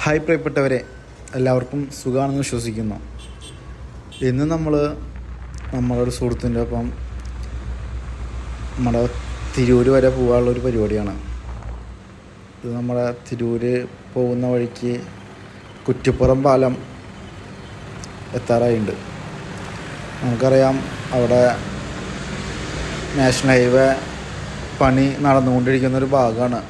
Hi പ്രിയപ്പെട്ടവരെ, എല്ലാവർക്കും സുഖമാണെന്ന് വിശ്വസിക്കുന്നു. ഇന്ന് നമ്മളൊരു സുഹൃത്തിൻ്റെ ഒപ്പം നമ്മുടെ തിരൂർ വരെ പോകാനുള്ളൊരു പരിപാടിയാണ്. ഇത് നമ്മുടെ തിരൂർ പോകുന്ന വഴിക്ക് കുറ്റിപ്പുറം പാലം എത്താറായിട്ടുണ്ട്. നമുക്കറിയാം, അവിടെ നാഷണൽ ഹൈവേ പണി നടന്നുകൊണ്ടിരിക്കുന്നൊരു ഭാഗമാണ്.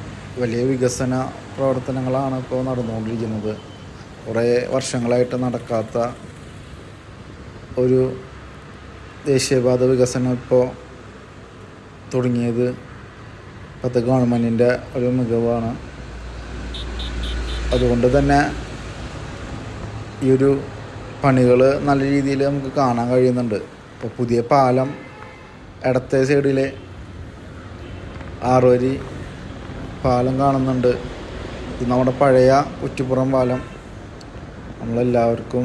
വലിയ വികസന പ്രവർത്തനങ്ങളാണ് ഇപ്പോൾ നടന്നുകൊണ്ടിരിക്കുന്നത്. കുറേ വർഷങ്ങളായിട്ട് നടക്കാത്ത ഒരു ദേശീയപാത വികസനം ഇപ്പോൾ തുടങ്ങിയത് ഇപ്പോഴത്തെ ഗവൺമെൻറ്റിൻ്റെ ഒരു മികവാണ്. അതുകൊണ്ട് തന്നെ ഈ ഒരു പണികൾ നല്ല രീതിയിൽ നമുക്ക് കാണാൻ കഴിയുന്നുണ്ട്. ഇപ്പോൾ പുതിയ പാലം ഇടത്തെ സൈഡിലെ 6 വരി പാലം കാണുന്നുണ്ട്. ഇത് നമ്മുടെ പഴയ കുറ്റിപ്പുറം പാലം. നമ്മളെല്ലാവർക്കും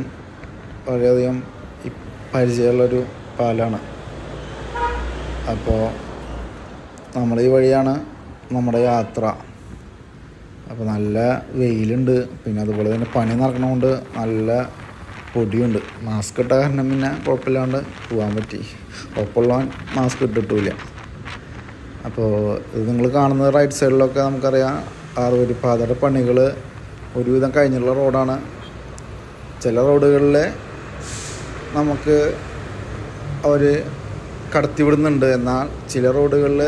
വളരെയധികം പരിചയമുള്ളൊരു പാലമാണ്. അപ്പോൾ നമ്മൾ ഈ വഴിയാണ് നമ്മുടെ യാത്ര. അപ്പോൾ നല്ല വെയിലുണ്ട്, പിന്നെ അതുപോലെ തന്നെ പണി നടക്കണതുകൊണ്ട് നല്ല പൊടിയുണ്ട്. മാസ്ക് ഇട്ട കാരണം പിന്നെ കുഴപ്പമില്ലാണ്ട് പോകാൻ പറ്റി. ഒപ്പമുള്ളവൻ മാസ്ക് ഇട്ടിട്ടില്ല. അപ്പോൾ ഇത് നിങ്ങൾ കാണുന്നത് റൈറ്റ് സൈഡിലൊക്കെ നമുക്കറിയാം 6 വരി പാതയുടെ പണികൾ ഒരുവിധം കഴിഞ്ഞുള്ള റോഡാണ്. ചില റോഡുകളിൽ നമുക്ക് അവർ കടത്തിവിടുന്നുണ്ട്, എന്നാൽ ചില റോഡുകളിൽ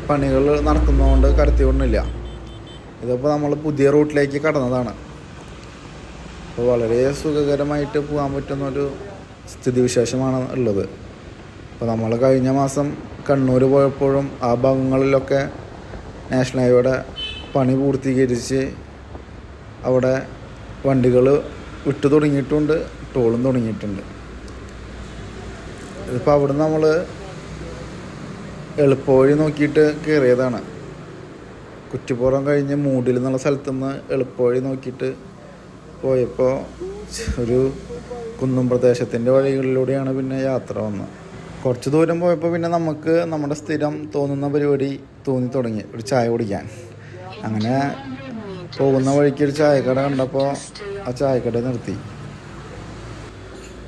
പണികൾ നടക്കുന്നതുകൊണ്ട് കടത്തിവിടുന്നില്ല. ഇതിപ്പോൾ നമ്മൾ പുതിയ റൂട്ടിലേക്ക് കടന്നതാണ്. അപ്പോൾ വളരെ സുഖകരമായിട്ട് പോകാൻ പറ്റുന്നൊരു സ്ഥിതിവിശേഷമാണ് ഉള്ളത്. അപ്പോൾ നമ്മൾ കഴിഞ്ഞ മാസം കണ്ണൂർ പോയപ്പോഴും ആ ഭാഗങ്ങളിലൊക്കെ നാഷണൽ ഹൈവേയുടെ പണി പൂർത്തീകരിച്ച് അവിടെ വണ്ടികൾ വിട്ടു തുടങ്ങിയിട്ടുണ്ട്, ടോളും തുടങ്ങിയിട്ടുണ്ട്. ഇതിപ്പോൾ അവിടെ നമ്മൾ എളുപ്പവഴി നോക്കിയിട്ട് കയറിയതാണ്. കുറ്റിപ്പുറം കഴിഞ്ഞ് മൂടിൽ എന്നുള്ള സ്ഥലത്തുനിന്ന് എളുപ്പവഴി നോക്കിയിട്ട് പോയപ്പോൾ ഒരു കുന്നും പ്രദേശത്തിൻ്റെ വഴികളിലൂടെയാണ് പിന്നെ യാത്ര വന്നത്. കുറച്ച് ദൂരം പോയപ്പോൾ പിന്നെ നമുക്ക് നമ്മുടെ സ്ഥിരം തോന്നുന്ന പരിപാടി തോന്നി തുടങ്ങി, ഒരു ചായ കുടിക്കാൻ. അങ്ങനെ പോകുന്ന വഴിക്ക് ഒരു ചായക്കട കണ്ടപ്പോൾ ആ ചായക്കട നിർത്തി.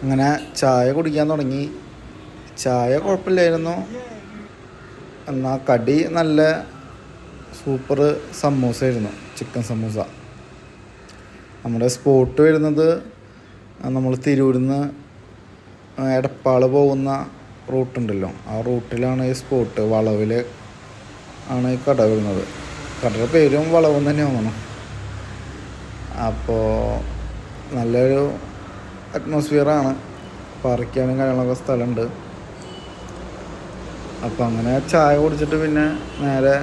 അങ്ങനെ ചായ കുടിക്കാൻ തുടങ്ങി. ചായ കുഴപ്പമില്ലായിരുന്നു, എന്നാൽ കടി നല്ല സൂപ്പർ സമൂസയായിരുന്നു, ചിക്കൻ സമൂസ. നമ്മുടെ സ്പോട്ട് വരുന്നത് നമ്മൾ തിരൂരിൽ നിന്ന് എടപ്പാൾ പോകുന്ന റൂട്ടുണ്ടല്ലോ, ആ റൂട്ടിലാണ് ഈ സ്പോട്ട്. വളവിൽ ആണ് ഈ കട വരുന്നത്. കടയുടെ പേരും വളവും തന്നെ തോന്നണം. അപ്പോൾ നല്ലൊരു അറ്റ്മോസ്ഫിയറാണ്, പാർക്കാനും കാര്യങ്ങളൊക്കെ സ്ഥലമുണ്ട്. അപ്പോൾ അങ്ങനെ ചായ കുടിച്ചിട്ട് പിന്നെ നേരെ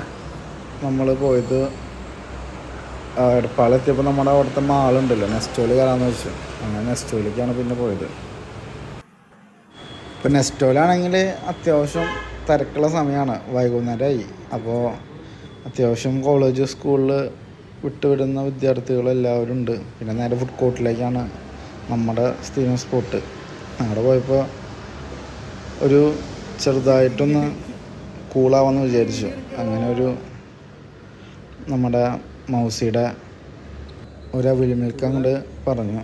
നമ്മൾ പോയത് എടപ്പാളെത്തിയപ്പോൾ നമ്മുടെ അവിടുത്തെ മാളുണ്ടല്ലോ, നെസ്റ്റോയിൽ കയറാമെന്ന് വെച്ചു. അങ്ങനെ നെസ്റ്റോയിലേക്കാണ് പിന്നെ പോയത്. ഇപ്പോൾ നെസ്റ്റോയിലാണെങ്കിൽ അത്യാവശ്യം തിരക്കുള്ള സമയമാണ്, വൈകുന്നേരമായി. അപ്പോൾ അത്യാവശ്യം കോളേജ് സ്കൂളിൽ വിട്ടുവിടുന്ന വിദ്യാർത്ഥികളെല്ലാവരും ഉണ്ട്. പിന്നെ നേരെ ഫുഡ് കോർട്ടിലേക്കാണ് നമ്മുടെ സ്ഥിരം സ്പോട്ട്. അവിടെ പോയപ്പോൾ ഒരു ചെറുതായിട്ടൊന്ന് കൂളാവാമെന്ന് വിചാരിച്ചു. അങ്ങനെ നമ്മുടെ മൗസിയുടെ ഒരു അവിൽ മിൽക്ക് അങ്ങോട്ട് പറഞ്ഞു.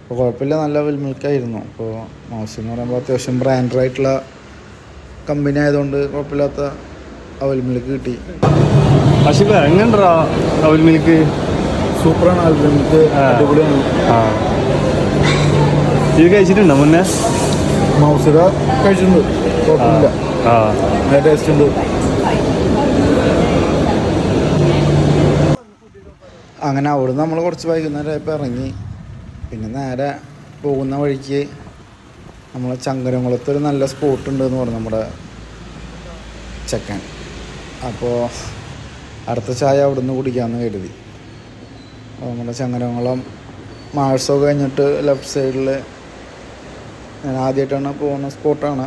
അപ്പോൾ കുഴപ്പമില്ല, നല്ല അവിൽ മിൽക്കായിരുന്നു. അപ്പോൾ മൗസി എന്ന് പറയുമ്പോൾ അത്യാവശ്യം ബ്രാൻഡായിട്ടുള്ള കമ്പനി ആയതുകൊണ്ട് കുഴപ്പമില്ലാത്ത അവൽ മിൽക്ക് കിട്ടി. പക്ഷേ എങ്ങനെയുണ്ടാ അവൽ മിൽക്ക്? സൂപ്പറാണ് അവൽ മിൽക്ക്, അടിപൊളിയാണ്. ഇത് കഴിച്ചിട്ടുണ്ടോ മുന്നേ? മൗസിയുടെ കഴിച്ചിട്ടുണ്ട്, കുഴപ്പമില്ല, നല്ല ടേസ്റ്റ് ഉണ്ട്. അങ്ങനെ അവിടെ നമ്മൾ കുറച്ച് വൈകുന്നേരമായപ്പോൾ ഇറങ്ങി. പിന്നെ നേരെ പോകുന്ന വഴിക്ക് നമ്മളെ ചങ്കരംകുളത്തൊരു നല്ല സ്പോട്ട് ഉണ്ടെന്ന് പറഞ്ഞു നമ്മുടെ ചെക്കൻ. അപ്പോൾ അടുത്ത ചായ അവിടെ നിന്ന് കുടിക്കാമെന്ന് കരുതി. അപ്പോൾ നമ്മുടെ ചങ്കരംകുളം മാഴ്സോ കഴിഞ്ഞിട്ട് ലെഫ്റ്റ് സൈഡിൽ ഞാൻ ആദ്യമായിട്ടാണ് പോകുന്ന സ്പോട്ടാണ്.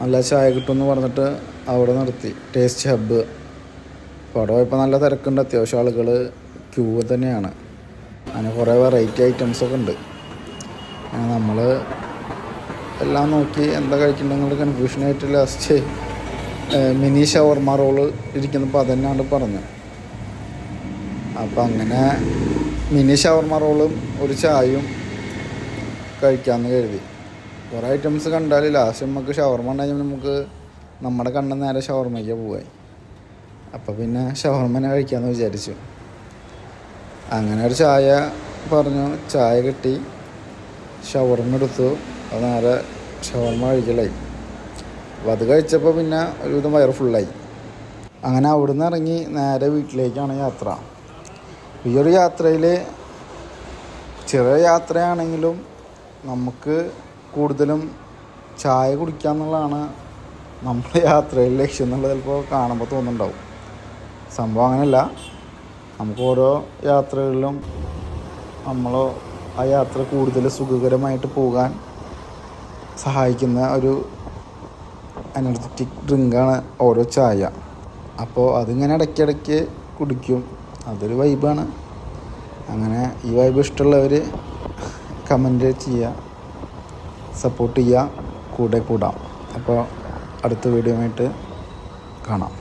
നല്ല ചായ കിട്ടുമെന്ന് പറഞ്ഞിട്ട് അവിടെ നിർത്തി, ടേസ്റ്റ് ഹബ്ബ്. അപ്പോൾ അവിടെ പോയപ്പോൾ നല്ല തിരക്കുണ്ട്, അത്യാവശ്യം ആളുകൾ ക്യൂ തന്നെയാണ്. അങ്ങനെ കുറേ വെറൈറ്റി ഐറ്റംസൊക്കെ ഉണ്ട്. നമ്മൾ എല്ലാം നോക്കി എന്താ കഴിക്കണ്ടെന്നുള്ള കൺഫ്യൂഷനായിട്ട് ലാസ്റ്റ് മിനി ഷവർമ റോള് ഇരിക്കുന്നപ്പോൾ അതന്നെയാണ് പറഞ്ഞു. അപ്പം അങ്ങനെ മിനി ഷവർമ റോളും ഒരു ചായയും കഴിക്കാമെന്ന് കരുതി. കുറേ ഐറ്റംസ് കണ്ടാൽ ലാസ്റ്റ് നമുക്ക് ഷവർമ ഉണ്ടെങ്കിൽ നമുക്ക് നമ്മുടെ കണ്ണ് നേരെ ഷവർമയ്ക്ക് പോകായി. അപ്പോൾ പിന്നെ ഷവർമനെ കഴിക്കാമെന്ന് വിചാരിച്ചു. അങ്ങനെ ഒരു ചായ പറഞ്ഞു, ചായ കിട്ടി, ഷവർമ എടുത്തു, അത് നേരെ ഷവർമ കഴിക്കലായി. അപ്പോൾ അത് കഴിച്ചപ്പോൾ പിന്നെ ഒരുവിധം വയറ് ഫുള്ളായി. അങ്ങനെ അവിടുന്ന് ഇറങ്ങി നേരെ വീട്ടിലേക്കാണ് യാത്ര. ഈ ഒരു യാത്രയിൽ ചെറിയ യാത്രയാണെങ്കിലും നമുക്ക് കൂടുതലും ചായ കുടിക്കുക എന്നുള്ളതാണ് നമ്മുടെ യാത്രയിൽ ലക്ഷ്യം എന്നുള്ളത് ചിലപ്പോൾ കാണുമ്പോൾ തോന്നുന്നുണ്ടാവും. സംഭവം അങ്ങനെയല്ല. നമുക്ക് ഓരോ യാത്രകളിലും നമ്മൾ ആ യാത്ര കൂടുതൽ സുഖകരമായിട്ട് പോകാൻ സഹായിക്കുന്ന ഒരു എനർജറ്റിക് ഡ്രിങ്കാണ് ഓരോ ചായ. അപ്പോൾ അതിങ്ങനെ ഇടയ്ക്കിടയ്ക്ക് കുടിക്കും. അതൊരു വൈബാണ്. അങ്ങനെ ഈ വൈബ് ഇഷ്ടമുള്ളവർ കമൻറ്റ് ചെയ്യുക, സപ്പോർട്ട് ചെയ്യുക, കൂടെ കൂടാം. അപ്പോൾ അടുത്ത വീഡിയോ ആയിട്ട് കാണാം.